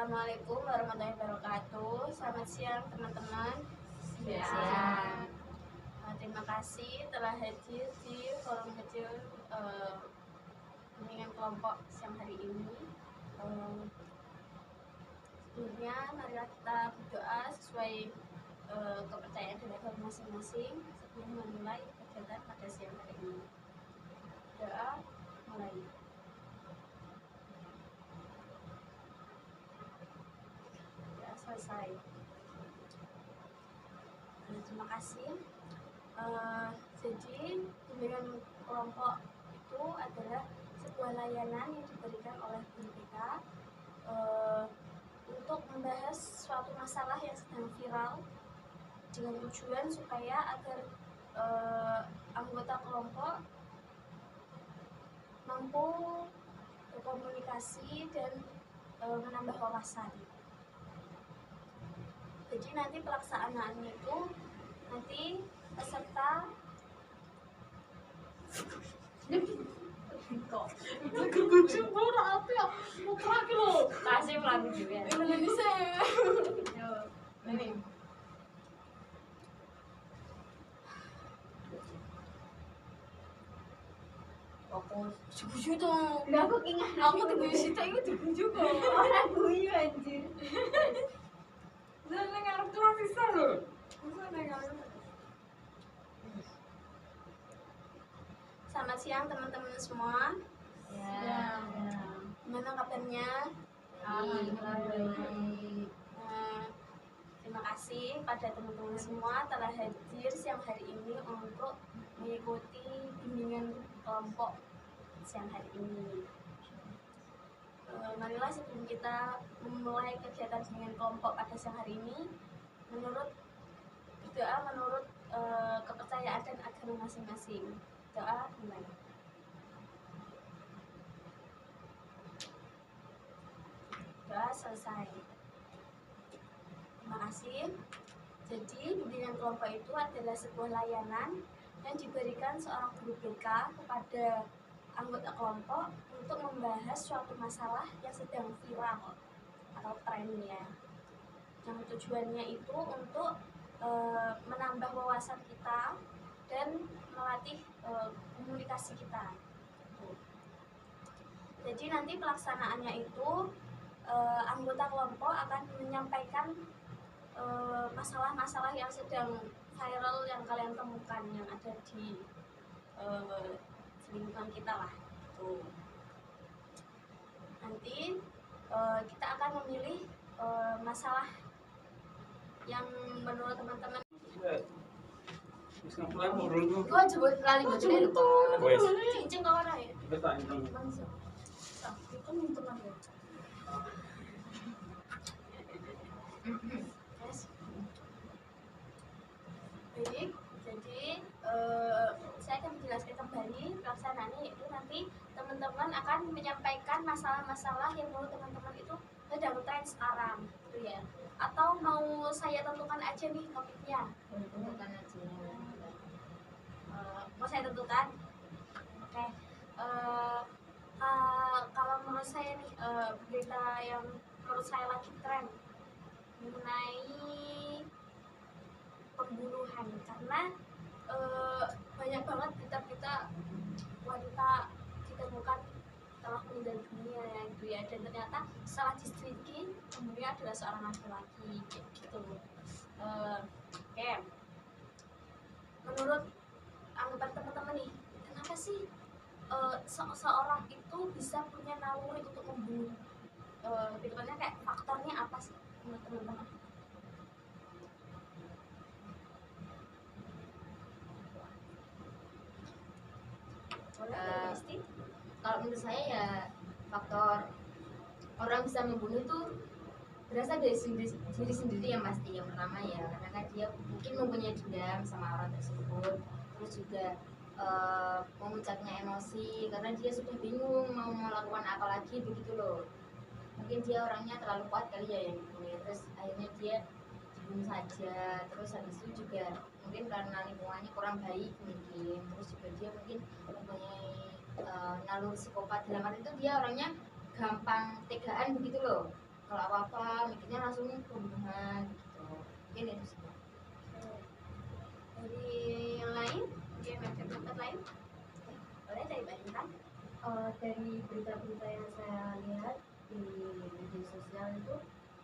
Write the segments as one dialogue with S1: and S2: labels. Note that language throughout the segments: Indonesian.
S1: Assalamualaikum warahmatullahi wabarakatuh. Selamat siang teman-teman.
S2: Siang.
S1: Terima kasih telah hadir di forum kecil bimbingan kelompok siang hari ini. Sebelumnya marilah kita berdoa sesuai kepercayaan dan agama masing-masing sebelum memulai kegiatan pada siang hari ini. Doa mulai. Selesai. Terima kasih. Jadi bimbingan kelompok itu adalah sebuah layanan yang diberikan oleh BPK untuk membahas suatu masalah yang sedang viral dengan tujuan supaya agar anggota kelompok mampu berkomunikasi dan menambah wawasan. Jadi nanti pelaksanaannya itu nanti peserta
S2: kasih pelan juga.
S1: Indonesia. Ini.
S2: Fokus.
S1: Sebuju dong.
S2: Lah aku ingat
S1: Aku tunggu sita itu sebuju kok.
S2: orang guyu anjir.
S3: Lah nek arep tuh bisa lho. Masa nek arep.
S1: Selamat siang teman-teman semua.
S2: Ya.
S1: Gimana kabarnya?
S2: Alhamdulillah.
S1: Terima kasih pada teman-teman semua telah hadir siang hari ini untuk mengikuti bimbingan kelompok siang hari ini. Marilah sebelum kita memulai kegiatan bimbingan kelompok pada siang hari ini, menurut kepercayaan dan agama masing-masing. Doa mulai. Doa selesai. Terima kasih. Jadi bimbingan kelompok itu adalah sebuah layanan yang diberikan seorang guru BK kepada anggota kelompok untuk membahas suatu masalah yang sedang viral atau trennya. Yang tujuannya itu untuk menambah wawasan kita dan melatih komunikasi kita. Jadi nanti pelaksanaannya itu anggota kelompok akan menyampaikan masalah-masalah yang sedang viral yang kalian temukan yang ada di lingkungan kita lah. Nanti kita akan memilih masalah yang menurut teman-teman.
S3: Wis ngapulan ngobrol ku.
S2: Gua coba lali bocah itu.
S3: Wes.
S1: Cincin kau orang ya?
S3: Kita tak ini.
S1: Itu teman ya. Yes. Baik, jadi saya akan menjelaskan kembali pelaksanaannya, yaitu nanti teman-teman akan menyampaikan masalah-masalah yang menurut teman-teman itu sedang tren sekarang, gitu ya. Atau mau saya tentukan aja nih topiknya?
S2: Tentukan aja.
S1: Mau saya tentukan? Oke. Kalau menurut saya nih berita yang menurut saya lagi tren mengenai pembunuhan, karena banyak banget berita-berita wanita ditemukan telah meninggal dunia gitu ya, dan ternyata setelah diselidiki pembunuhnya adalah seorang laki-laki gitu. Oke. Menurut anggapan teman-teman nih, kenapa sih seorang itu bisa punya naluri untuk membunuh? Gitu kan, kayak faktornya apa sih menurut teman-teman?
S2: Kalau menurut saya ya faktor orang bisa membunuh itu berasal dari diri sendiri yang pasti. Yang pertama ya karena kan dia mungkin mempunyai dendam sama orang tersebut, terus juga memuncaknya emosi karena dia sudah bingung mau melakukan apa lagi begitu loh. Mungkin dia orangnya terlalu kuat kali ya yang dibunuh, terus akhirnya dia dibunuh saja. Terus habis itu juga mungkin karena lingkungannya kurang baik mungkin, terus juga dia mungkin mempunyai naluri psikopat, dalam arti itu dia orangnya gampang tegaan begitu loh. kalau apa-apa mikirnya langsung pembunuhan gitu. Mungkin itu sih.
S1: Dari yang lain, mungkin ada pendapat lain? Boleh dari Mbak Intan.
S2: Dari berita-berita yang saya lihat di media sosial itu,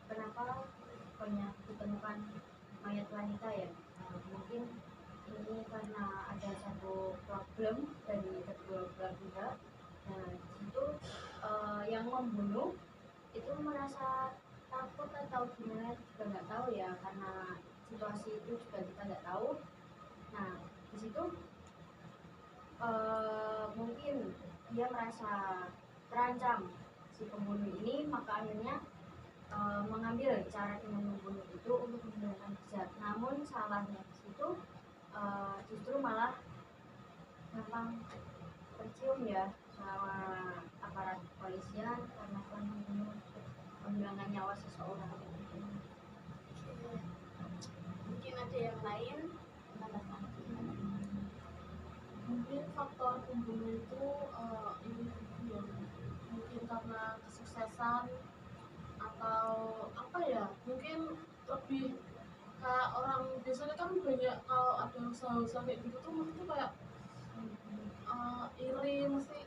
S2: kenapa banyak ditemukan mayat wanita ya? Mungkin ini karena ada satu problem dari kedua belah pihak. Nah, itu yang membunuh itu merasa takut atau gimana juga nggak tahu ya, karena situasi itu juga kita nggak tahu. Nah, di situ mungkin dia merasa terancam si pembunuh ini, maka akhirnya mengambil cara dengan membunuh itu untuk menghilangkan jejak. Namun salahnya di situ justru malah gampang tercium ya sama aparat kepolisian karena telah membunuh, menghilangkan nyawa seseorang.
S1: Mungkin ada yang lain pendapat.
S3: Mungkin faktor pembunuh itu ini ya, mungkin karena kesuksesan atau apa ya, mungkin lebih kayak orang biasanya kan banyak kalau ada usaha-usaha kayak gitu tuh mesti kayak iri, mesti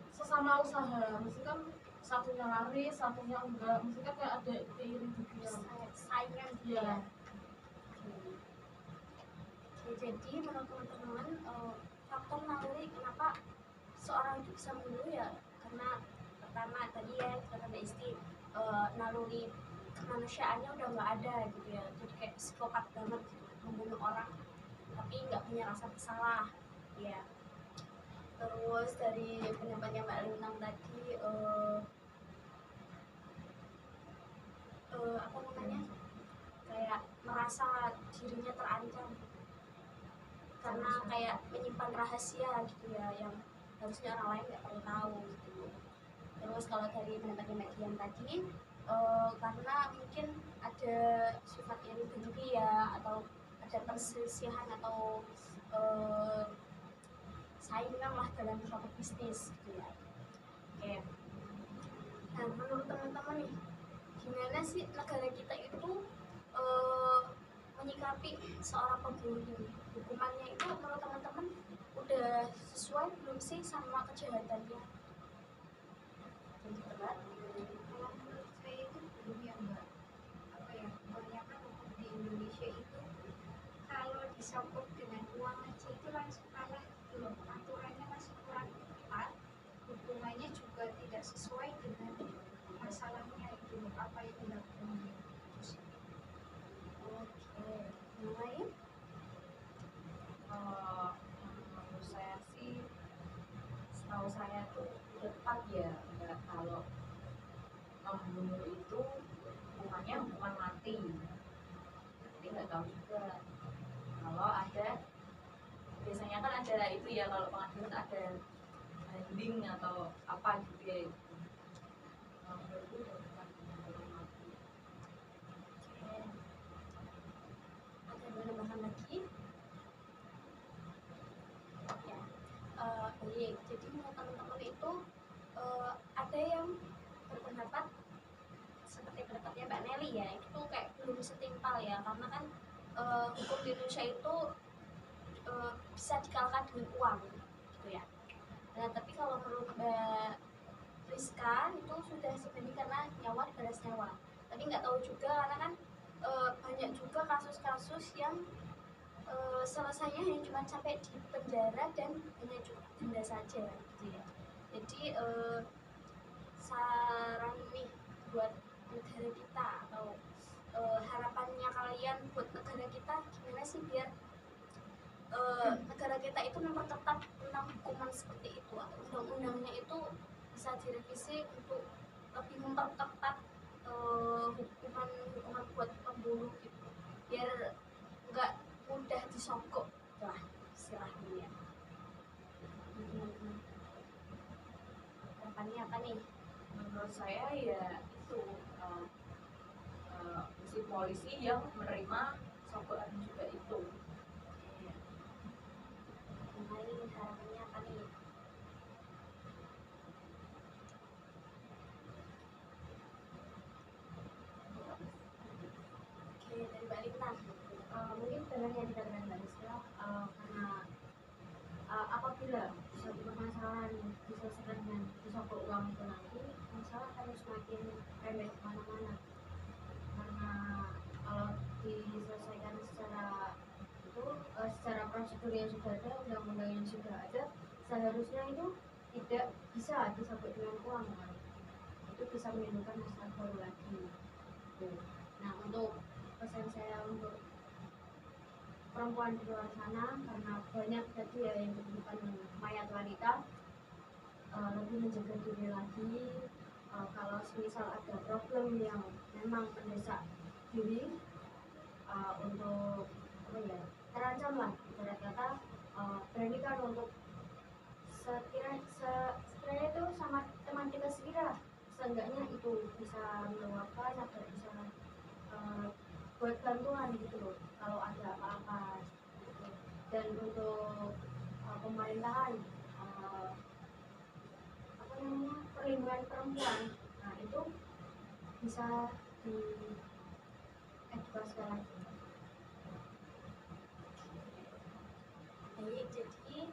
S3: sesama usaha, mesti kan satunya lari satunya enggak, mesti kan kayak ada iri gitu ya.
S1: Saingan gitu
S3: Iya.
S1: ya. Oke, jadi menurut teman-teman faktor naluri kenapa seorang itu bisa membunuh ya karena pertama tadi ya kata Mbak Isti, naluri kemanusiaannya udah nggak ada gitu ya, jadi kayak psikopat banget gitu, membunuh orang tapi nggak punya rasa bersalah ya. Terus dari pendapatnya Mbak Lintang tadi apa namanya, kayak merasa dirinya terancam karena kayak menyimpan rahasia gitu ya yang harusnya orang lain nggak perlu tahu gitu. Terus kalau dari pendapatnya Mbak Dian tadi karena mungkin ada sifat iri dengki ya, atau ada perselisihan atau saingan lah dalam suatu bisnis gitu ya. Oke. Nah, menurut teman-teman nih, gimana sih negara kita itu menyikapi seorang pembunuh ini? Hukumannya itu menurut teman-teman udah sesuai belum sih sama kejahatannya?
S4: Kalau menurut saya itu belum ya mbak, apa ya, kebanyakan hukum di Indonesia itu kalau disangkut dengan uang aja itu langsung kalah gitu loh, aturannya masih kurang ketat, hukumannya juga tidak sesuai dengan masalahnya itu loh, apa yang dilakukan.
S1: Oke, yang lain?
S2: Menurut saya sih, setahu saya tuh tepat ya, enggak, kalau membunuh itu hukumannya hukuman mati. Jadi nggak tahu juga kalau ada, biasanya kan ada itu ya, kalau pengadilan ada banding atau apa gitu ya. Menurutku udah tepat hukuman mati.
S1: Ada penambahan lagi? Ya, baik. Jadi menurut teman-teman itu ada yang berpendapat seperti pendapatnya Mbak Nelly ya, itu kayak belum setimpal ya, karena kan hukum di Indonesia itu bisa dikalahkan dengan uang gitu ya. Nah, tapi kalau menurut Mbak Rizka itu sudah sebanding karena nyawa dibalas nyawa. Tapi nggak tahu juga karena kan banyak juga kasus-kasus yang selesainya hanya cuma sampai di penjara dan hanya cukup denda saja gitu ya. Jadi saran nih buat negara kita atau harapannya kalian buat negara kita gimana sih biar negara kita itu memperketat tentang hukuman seperti itu, atau undang-undangnya itu bisa direvisi untuk lebih memperketat hukuman buat pembunuh gitu, biar nggak mudah disogok lah istilahnya ya. Harapannya apa nih?
S2: Menurut saya ya itu si polisi yang menerima sogokan juga itu.
S1: Yang lain harapannya apa nih?
S2: dengan yang dikatakan Mbak Rizka, karena apabila suatu permasalahan diselesaikan dengan disogok uang itu nanti, masalah harus semakin remeh kemana-mana. Karena kalau diselesaikan secara itu secara prosedur yang sudah ada, undang-undang yang sudah ada, seharusnya itu tidak bisa disogok dengan uang kan? Itu bisa menimbulkan masalah baru lagi. Nah, untuk pesan saya untuk perempuan di luar sana, karena banyak tadi ya yang ditemukan mayat wanita, lebih menjaga diri lagi. Kalau misal ada problem yang memang mendesak diri untuk apa ya, terancam lah ibarat kata, beranikan untuk sekiranya itu sama teman kita sendiri lah, seenggaknya itu bisa meluapkan atau bisa buat bantuan gitu loh kalau ada apa-apa gitu. Dan untuk pemerintahan apa namanya, perlindungan perempuan, nah itu bisa diedukasikan lagi.
S1: Baik, jadi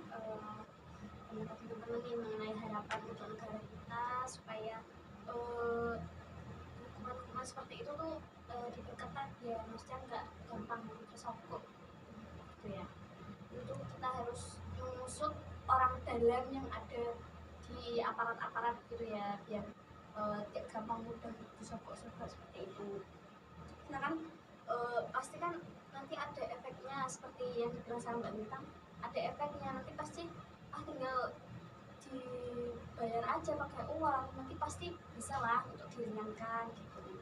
S1: pendapat teman-teman nih mengenai harapan untuk negara kita supaya hukuman-hukuman seperti itu tuh diperketat ya, maksudnya nggak gampang tersogok gitu ya. Itu kita harus mengusut orang dalam yang ada di aparat-aparat gitu ya, biar tidak gampang mudah disogok-sogok seperti itu. Nah kan pasti kan nanti ada efeknya seperti yang dibilang sama Mbak Bintang, ada efeknya nanti pasti tinggal dibayar aja pakai uang, nanti pasti bisa lah untuk diringankan gitu.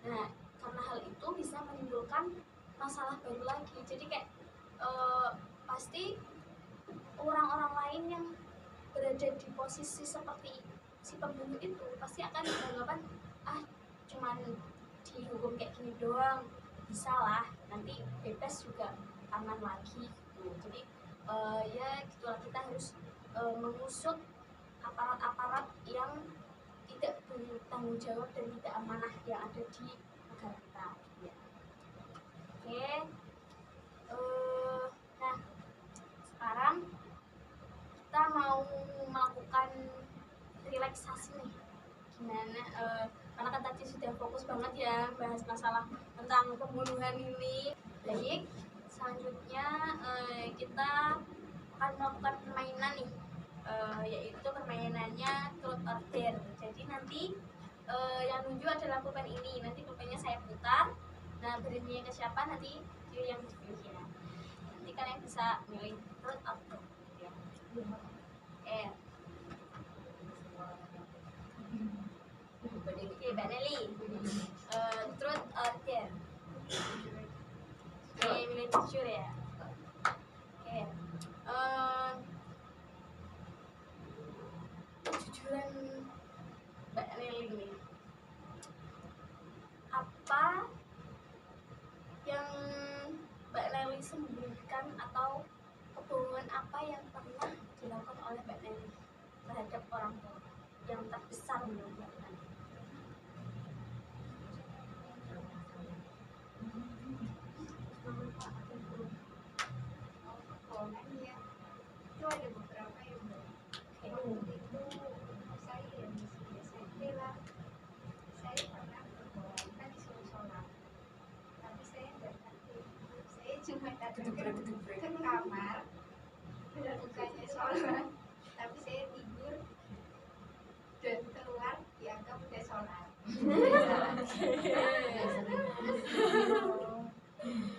S1: Nah karena hal itu bisa menimbulkan masalah baru lagi, jadi kayak pasti orang-orang lain yang berada di posisi seperti si pembunuh itu pasti akan beranggapan cuman dihukum kayak gini doang, bisa lah nanti bebas juga aman lagi gitu. Jadi ya gitulah, kita harus mengusut aparat-aparat yang tidak bertanggung jawab dan tidak amanah yang ada di negara kita ya. Oke, nah sekarang kita mau melakukan relaksasi nih. Gimana karena kan tadi sudah fokus banget ya bahas masalah tentang pembunuhan ini. Baik, selanjutnya kita akan melakukan permainan nih, yaitu permainannya truth or dare. Jadi nanti yang nunjuk adalah pulpen ini, nanti pulpennya saya putar, nah berinya ke siapa nanti dia yang dipilih ya. Nanti kalian bisa milih truth or dare ya. Oke, Mbak Nelly, truth or dare? Oke, milih jujur ya. Oke, kejujuran Mbak Nelly nih, apa yang Mbak Nelly sembunyikan atau kebohongan apa yang pernah dilakukan oleh Mbak Nelly terhadap orang tua yang terbesar menurut Mbak Nelly?
S4: Kebohongan ya, itu ada beberapa yang waktu itu saya yang masih SMP lah, saya pernah berbohong, kan disuruh sholat, tapi saya nggak ngerti, saya cuma datang ke kamar bukannya sholat, tapi saya tidur dan keluar dianggap udah sholat.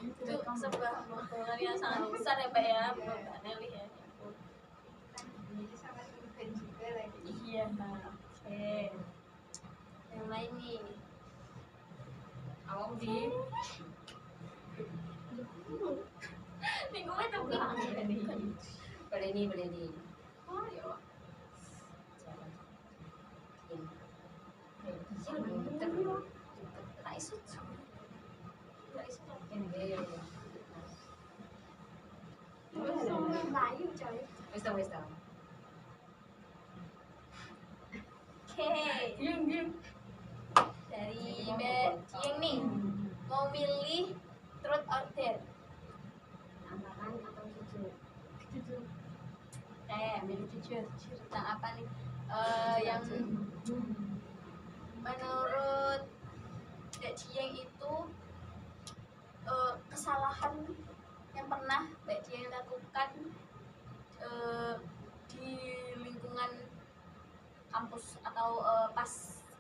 S1: Itu sebuah kebohongan yang sangat besar ya Mbak ya, buat Mbak Nelly ya.
S4: Kan ini sama Tuhan juga lagi.
S1: Iya, oke. Yang lain nih,
S2: Awam di
S1: minggu tapi
S2: boleh di
S1: oh ya Allah. Tak isu, tak isu. Layu coy.
S2: Wis ta.
S1: Oke. Dari Mbak Cieng nih, mau milih truth or dare? milih jujur tentang apa nih? Yang menurut Mbak Dieng itu kesalahan yang pernah Mbak Dieng lakukan di lingkungan kampus atau pas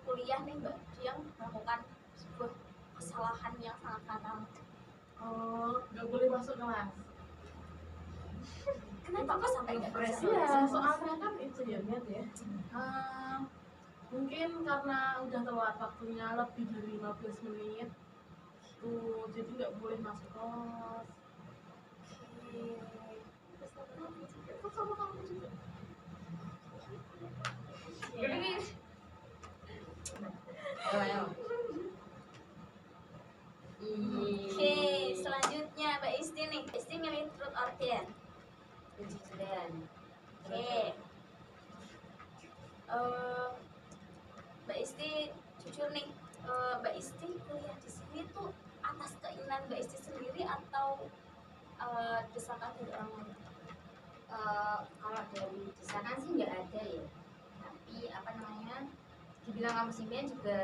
S1: kuliah nih Mbak Dieng melakukan sebuah kesalahan yang sangat fatal.
S3: Nggak boleh masuk kelas.
S1: Kenapa kok sampai nggak
S2: Fresh,
S1: bisa?
S3: Iya, soalnya kan itu ya Met ya. Mungkin karena udah telat waktunya lebih dari 15 menit tuh, jadi nggak boleh masuk kelas. Kok sama kamu juga?
S2: Ayo.
S1: Oke, selanjutnya Mbak Isti nih. Mbak Isti milih truth or dare.
S2: Kejujuran.
S1: Oke. Mbak Isti jujur nih, Mbak Isti kuliah di sini tuh atas keinginan Mbak Isti sendiri atau desakan dari orang lain?
S2: Kalau dari desakan sih nggak ada ya, tapi apa namanya, dibilang kampus impian juga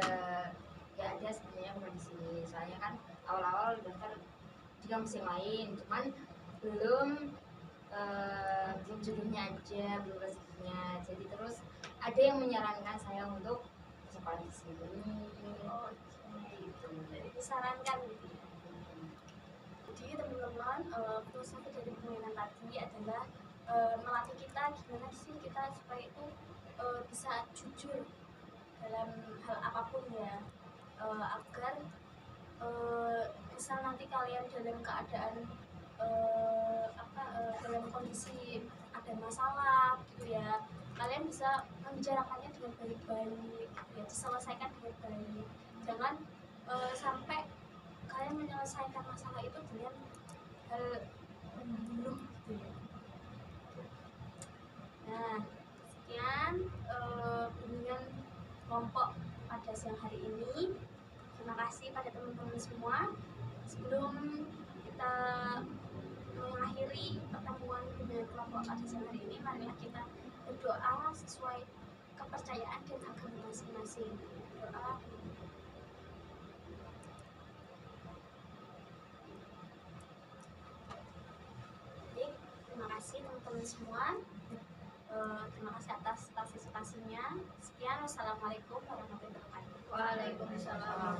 S2: nggak ada sebenarnya bukan di sini. Soalnya kan awal-awal daftar di kampus yang lain, cuman belum jodohnya aja, belum rezekinya. Jadi terus ada yang menyarankan saya untuk sekolah di sini. Gitu.
S1: Jadi disarankan gitu ya. Jadi teman-teman, filsafat dari permainan tadi adalah melatih kita gimana sih kita supaya itu bisa jujur dalam hal apapun ya, agar misal nanti kalian dalam keadaan dalam kondisi ada masalah gitu ya, kalian bisa membicarakannya dengan baik-baik gitu ya, diselesaikan dengan baik. Jangan sampai kalian menyelesaikan masalah itu dengan hal membunuh gitu ya. Nah, sekian bimbingan kelompok pada siang hari ini. Terima kasih pada teman-teman semua. Sebelum kita mengakhiri pertemuan bimbingan kelompok pada siang hari ini, marilah kita berdoa sesuai kepercayaan dan agama masing-masing. Doa. Terima kasih teman-teman semua. Terima kasih atas partisipasinya. Sekian, wassalamualaikum warahmatullahi wabarakatuh.
S2: Waalaikumsalam.